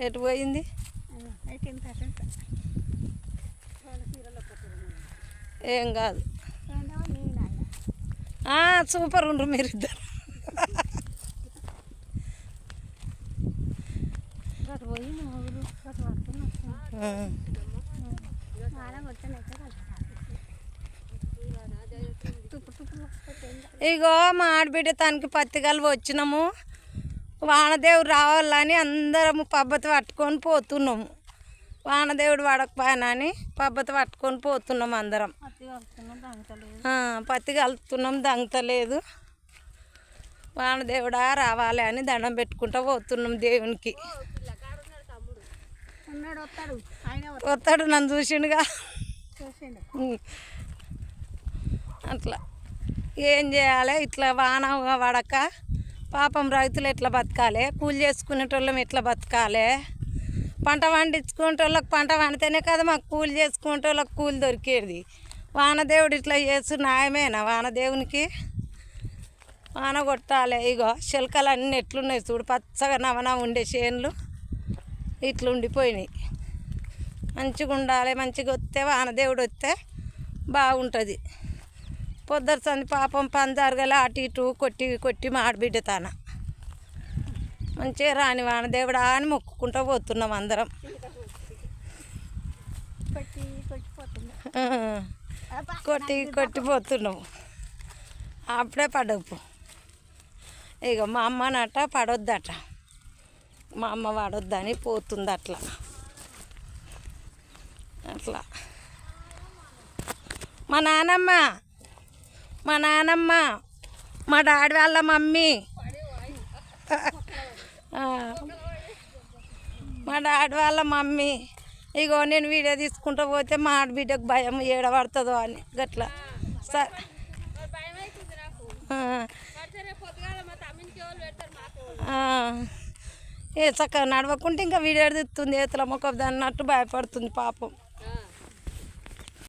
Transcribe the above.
ఎటు పోయింది? ఏం కాదు, సూపర్ ఉండ్రు మీరిద్దరు. ఇగో మా ఆడబిడ్డ తనకి పత్తి కలిపి వచ్చినాము. వానదేవుడు రావాలని అందరము పబ్బతి పట్టుకొని పోతున్నాము. వానదేవుడు పడకపోయినా అని పబ్బతి పట్టుకొని పోతున్నాం అందరం. పత్తి కలుపుతున్నాం, దంగతలేదు. వానదేవుడా రావాలి అని దండం పెట్టుకుంటూ పోతున్నాం దేవునికి. వస్తాడు, నన్ను చూసిండుగా. అట్లా ఏం చేయాలి? ఇట్లా వాన పడక పాపం రైతులు ఎట్లా బతకాలి? కూలి చేసుకునేటోళ్ళం ఎట్లా బతకాలి? పంట పండించుకునేటోళ్ళకి పంట పండితేనే కదా మాకు కూలి చేసుకునేటోళ్ళకి కూలి దొరికేది. వానదేవుడు ఇట్లా చేస్తు న్యాయమేనా? వానదేవునికి వాన కొట్టాలి. ఇగో చిలకలు అన్నీ ఎట్లున్నాయి చూడు, పచ్చగా నవన ఉండే చేనులు ఇట్లా ఉండిపోయినాయి. మంచిగా ఉండాలి. మంచిగా వస్తే వానదేవుడు వస్తే బాగుంటుంది. పొద్దురు సంది పాపం పని జరగలే, అటు ఇటు కొట్టి కొట్టి మాడబిడ్డ తాన మంచిగా రాని వానదేవుడా అని మొక్కుకుంటూ పోతున్నాం అందరం. కొట్టి కొట్టిపోతున్నాము. అప్పుడే పడవు. ఇక మా అమ్మనట పడొద్దట, మా అమ్మ పడొద్దని పోతుంది. అట్లా అట్లా మా నానమ్మ మా డాడీ వాళ్ళ మమ్మీ, మా డాడీ వాళ్ళ మమ్మీ. ఇగో నేను వీడియో తీసుకుంటూ పోతే మా ఆడబిడ్డకు భయం ఏడబడుతుందో అని గట్లా. ఏ చక్కగా నడవకుంటే ఇంకా వీడియో తీస్తుంది, ఏతల మొక్క అన్నట్టు భయపడుతుంది పాపం.